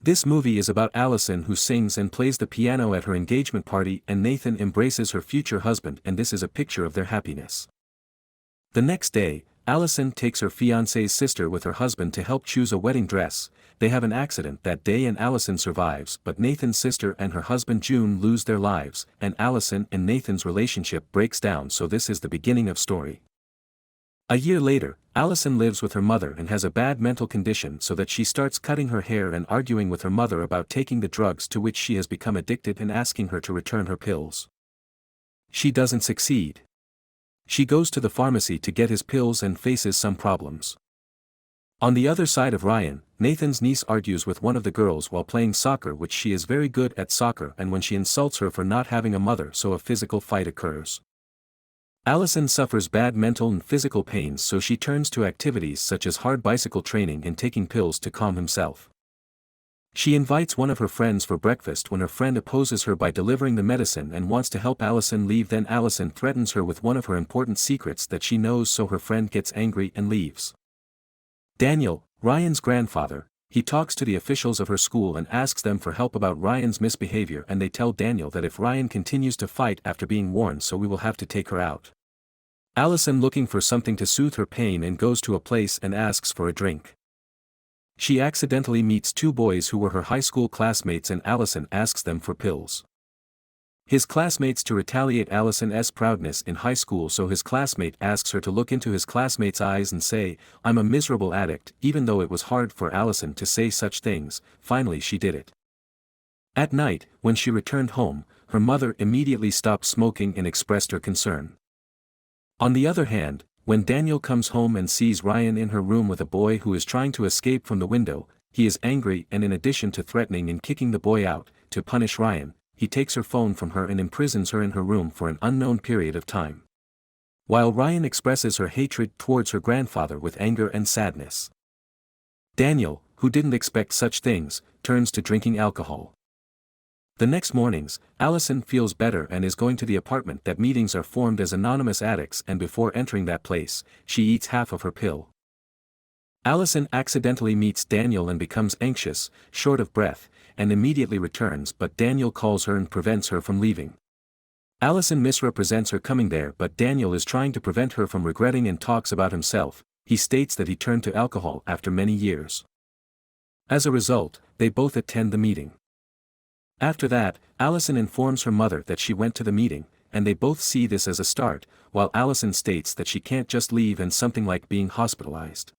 This movie is about Allison who sings and plays the piano at her engagement party and Nathan embraces her future husband and this is a picture of their happiness. The next day, Allison takes her fiancé's sister with her husband to help choose a wedding dress. They have an accident that day and Allison survives but Nathan's sister and her husband June lose their lives and Allison and Nathan's relationship breaks down, so this is the beginning of story. A year later, Allison lives with her mother and has a bad mental condition so that she starts cutting her hair and arguing with her mother about taking the drugs to which she has become addicted and asking her to return her pills. She doesn't succeed. She goes to the pharmacy to get his pills and faces some problems. On the other side of Ryan, Nathan's niece argues with one of the girls while playing soccer, which she is very good at soccer, and when she insults her for not having a mother, so a physical fight occurs. Allison suffers bad mental and physical pains, so she turns to activities such as hard bicycle training and taking pills to calm himself. She invites one of her friends for breakfast when her friend opposes her by delivering the medicine and wants to help Allison leave, then Allison threatens her with one of her important secrets that she knows, so her friend gets angry and leaves. Daniel, Ryan's grandfather, he talks to the officials of her school and asks them for help about Ryan's misbehavior, and they tell Daniel that if Ryan continues to fight after being warned, so we will have to take her out. Allison looking for something to soothe her pain and goes to a place and asks for a drink. She accidentally meets two boys who were her high school classmates and Allison asks them for pills. His classmates to retaliate Allison's proudness in high school, so his classmate asks her to look into his classmate's eyes and say, "I'm a miserable addict," even though it was hard for Allison to say such things. Finally she did it. At night, when she returned home, her mother immediately stopped smoking and expressed her concern. On the other hand, when Daniel comes home and sees Ryan in her room with a boy who is trying to escape from the window, he is angry, and in addition to threatening and kicking the boy out, to punish Ryan, he takes her phone from her and imprisons her in her room for an unknown period of time. While Ryan expresses her hatred towards her grandfather with anger and sadness. Daniel, who didn't expect such things, turns to drinking alcohol. The next mornings, Allison feels better and is going to the apartment that meetings are formed as anonymous addicts, and before entering that place, she eats half of her pill. Allison accidentally meets Daniel and becomes anxious, short of breath, and immediately returns, but Daniel calls her and prevents her from leaving. Allison misrepresents her coming there, but Daniel is trying to prevent her from regretting and talks about himself. He states that he turned to alcohol after many years. As a result, they both attend the meeting. After that, Allison informs her mother that she went to the meeting, and they both see this as a start, while Allison states that she can't just leave and something like being hospitalized.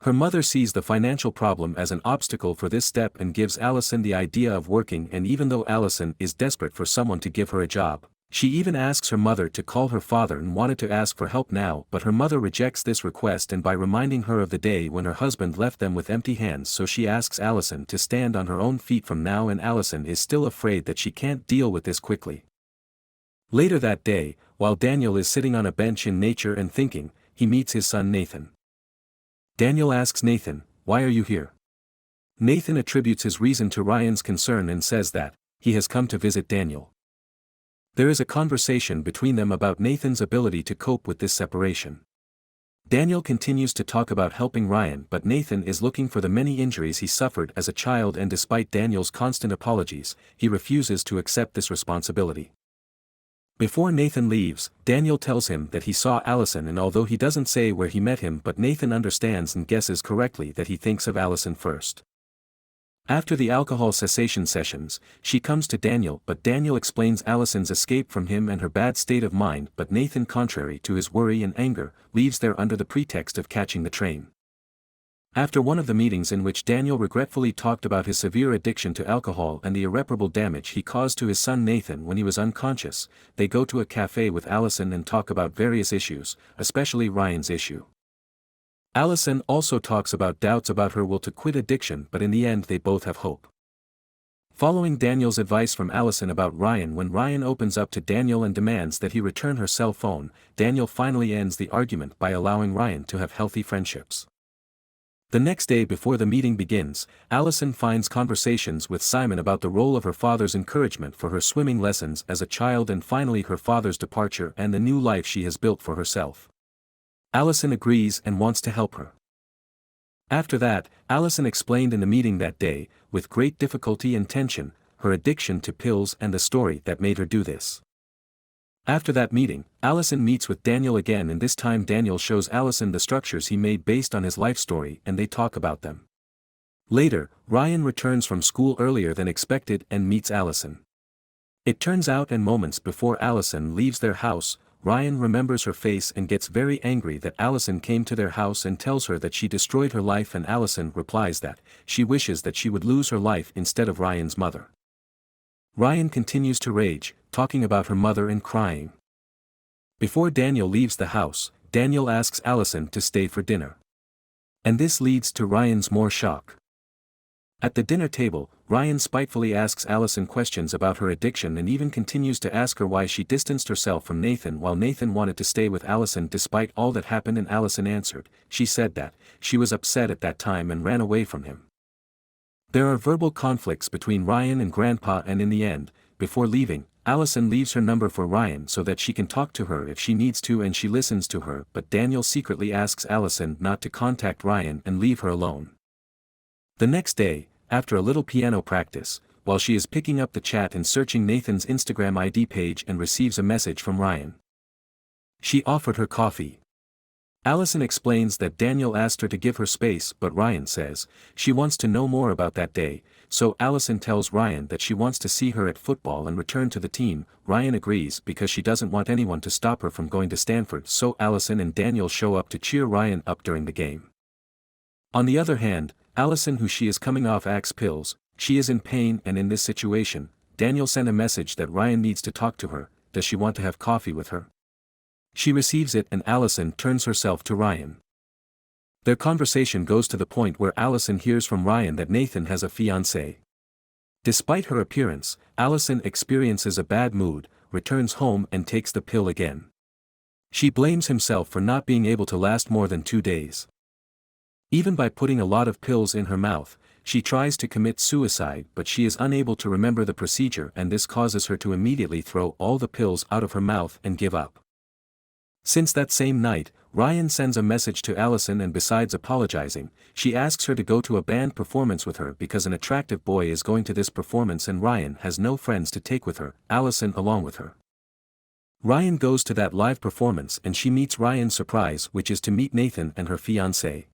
Her mother sees the financial problem as an obstacle for this step and gives Allison the idea of working, and even though Allison is desperate for someone to give her a job, she even asks her mother to call her father and wanted to ask for help now, but her mother rejects this request and by reminding her of the day when her husband left them with empty hands, so she asks Allison to stand on her own feet from now, and Allison is still afraid that she can't deal with this quickly. Later that day, while Daniel is sitting on a bench in nature and thinking, he meets his son Nathan. Daniel asks Nathan, "Why are you here?" Nathan attributes his reason to Ryan's concern and says that he has come to visit Daniel. There is a conversation between them about Nathan's ability to cope with this separation. Daniel continues to talk about helping Ryan, but Nathan is looking for the many injuries he suffered as a child, and despite Daniel's constant apologies, he refuses to accept this responsibility. Before Nathan leaves, Daniel tells him that he saw Allison, and although he doesn't say where he met him, but Nathan understands and guesses correctly that he thinks of Allison first. After the alcohol cessation sessions, she comes to Daniel, but Daniel explains Allison's escape from him and her bad state of mind, but Nathan, contrary to his worry and anger, leaves there under the pretext of catching the train. After one of the meetings in which Daniel regretfully talked about his severe addiction to alcohol and the irreparable damage he caused to his son Nathan when he was unconscious, they go to a cafe with Allison and talk about various issues, especially Ryan's issue. Allison also talks about doubts about her will to quit addiction, but in the end they both have hope. Following Daniel's advice from Allison about Ryan, when Ryan opens up to Daniel and demands that he return her cell phone, Daniel finally ends the argument by allowing Ryan to have healthy friendships. The next day before the meeting begins, Allison finds conversations with Simon about the role of her father's encouragement for her swimming lessons as a child and finally her father's departure and the new life she has built for herself. Allison agrees and wants to help her. After that, Allison explained in the meeting that day, with great difficulty and tension, her addiction to pills and the story that made her do this. After that meeting, Allison meets with Daniel again, and this time Daniel shows Allison the structures he made based on his life story and they talk about them. Later, Ryan returns from school earlier than expected and meets Allison. It turns out and moments before Allison leaves their house, Ryan remembers her face and gets very angry that Allison came to their house and tells her that she destroyed her life, and Allison replies that she wishes that she would lose her life instead of Ryan's mother. Ryan continues to rage, talking about her mother and crying. Before Daniel leaves the house, Daniel asks Allison to stay for dinner. And this leads to Ryan's more shock. At the dinner table, Ryan spitefully asks Allison questions about her addiction and even continues to ask her why she distanced herself from Nathan while Nathan wanted to stay with Allison despite all that happened, and Allison answered, she said that she was upset at that time and ran away from him. There are verbal conflicts between Ryan and Grandpa, and in the end, before leaving, Allison leaves her number for Ryan so that she can talk to her if she needs to, and she listens to her, but Daniel secretly asks Allison not to contact Ryan and leave her alone. The next day, after a little piano practice, while she is picking up the chat and searching Nathan's Instagram ID page, and receives a message from Ryan. She offered her coffee. Allison explains that Daniel asked her to give her space, but Ryan says she wants to know more about that day, so Allison tells Ryan that she wants to see her at football and return to the team. Ryan agrees because she doesn't want anyone to stop her from going to Stanford, so Allison and Daniel show up to cheer Ryan up during the game. On the other hand, Allison, who she is coming off Axe pills, she is in pain, and in this situation, Daniel sent a message that Ryan needs to talk to her. Does she want to have coffee with her? She receives it and Allison turns herself to Ryan. Their conversation goes to the point where Allison hears from Ryan that Nathan has a fiancée. Despite her appearance, Allison experiences a bad mood, returns home and takes the pill again. She blames himself for not being able to last more than 2 days. Even by putting a lot of pills in her mouth, she tries to commit suicide, but she is unable to remember the procedure, and this causes her to immediately throw all the pills out of her mouth and give up. Since that same night, Ryan sends a message to Allison, and besides apologizing, she asks her to go to a band performance with her because an attractive boy is going to this performance and Ryan has no friends to take with her, Allison along with her. Ryan goes to that live performance and she meets Ryan's surprise, which is to meet Nathan and her fiancé.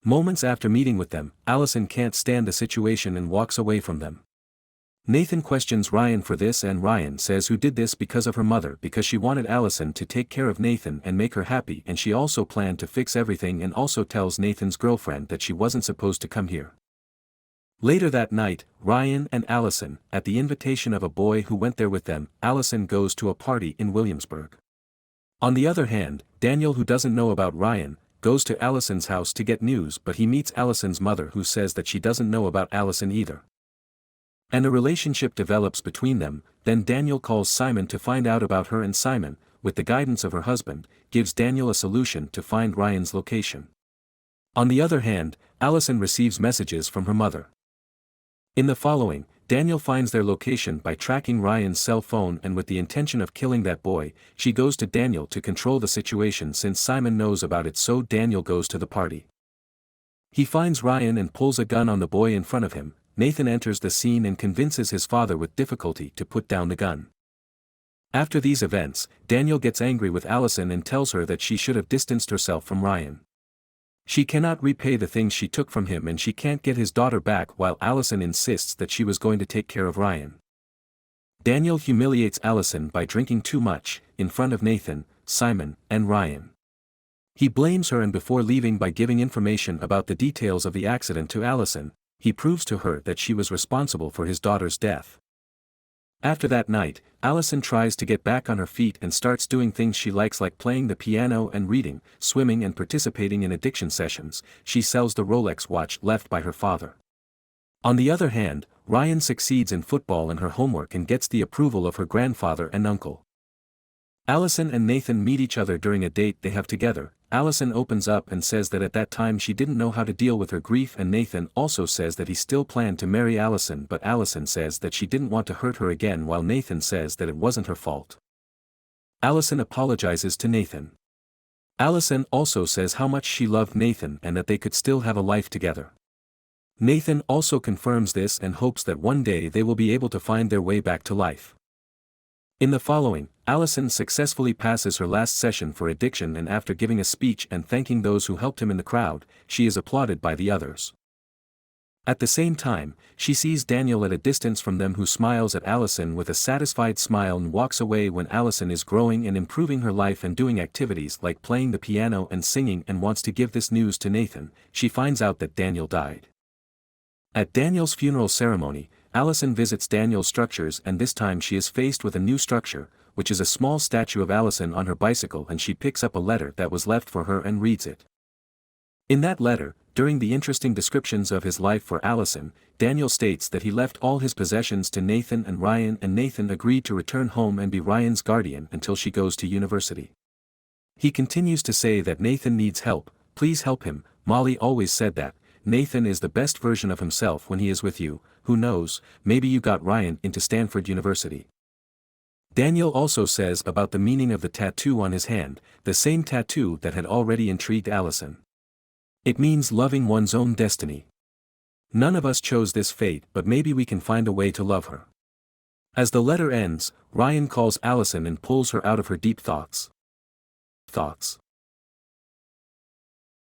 Moments after meeting with them, Allison can't stand the situation and walks away from them. Nathan questions Ryan for this, and Ryan says who did this because of her mother, because she wanted Allison to take care of Nathan and make her happy, and she also planned to fix everything, and also tells Nathan's girlfriend that she wasn't supposed to come here. Later that night, Ryan and Allison, at the invitation of a boy who went there with them, Allison goes to a party in Williamsburg. On the other hand, Daniel, who doesn't know about Ryan, goes to Allison's house to get news, but he meets Allison's mother, who says that she doesn't know about Allison either. And a relationship develops between them. Then Daniel calls Simon to find out about her, and Simon, with the guidance of her husband, gives Daniel a solution to find Ryan's location. On the other hand, Allison receives messages from her mother. In the following, Daniel finds their location by tracking Ryan's cell phone, and with the intention of killing that boy, she goes to Daniel to control the situation since Simon knows about it, so Daniel goes to the party. He finds Ryan and pulls a gun on the boy in front of him. Nathan enters the scene and convinces his father with difficulty to put down the gun. After these events, Daniel gets angry with Allison and tells her that she should have distanced herself from Ryan. She cannot repay the things she took from him, and she can't get his daughter back, while Allison insists that she was going to take care of Ryan. Daniel humiliates Allison by drinking too much, in front of Nathan, Simon, and Ryan. He blames her, and before leaving by giving information about the details of the accident to Allison, he proves to her that she was responsible for his daughter's death. After that night, Allison tries to get back on her feet and starts doing things she likes, like playing the piano and reading, swimming, and participating in addiction sessions. She sells the Rolex watch left by her father. On the other hand, Ryan succeeds in football and her homework and gets the approval of her grandfather and uncle. Allison and Nathan meet each other during a date they have together. Allison opens up and says that at that time she didn't know how to deal with her grief, and Nathan also says that he still planned to marry Allison, but Allison says that she didn't want to hurt her again, while Nathan says that it wasn't her fault. Allison apologizes to Nathan. Allison also says how much she loved Nathan and that they could still have a life together. Nathan also confirms this and hopes that one day they will be able to find their way back to life. In the following, Allison successfully passes her last session for addiction, and after giving a speech and thanking those who helped him in the crowd, she is applauded by the others. At the same time, she sees Daniel at a distance from them, who smiles at Allison with a satisfied smile and walks away. When Allison is growing and improving her life and doing activities like playing the piano and singing and wants to give this news to Nathan, she finds out that Daniel died. At Daniel's funeral ceremony, Allison visits Daniel's structures, and this time she is faced with a new structure, which is a small statue of Allison on her bicycle, and she picks up a letter that was left for her and reads it. In that letter, during the interesting descriptions of his life for Allison, Daniel states that he left all his possessions to Nathan and Ryan, and Nathan agreed to return home and be Ryan's guardian until she goes to university. He continues to say that Nathan needs help, please help him. Molly always said that Nathan is the best version of himself when he is with you. Who knows, maybe you got Ryan into Stanford University. Daniel also says about the meaning of the tattoo on his hand, the same tattoo that had already intrigued Allison. It means loving one's own destiny. None of us chose this fate, but maybe we can find a way to love her. As the letter ends, Ryan calls Allison and pulls her out of her deep thoughts.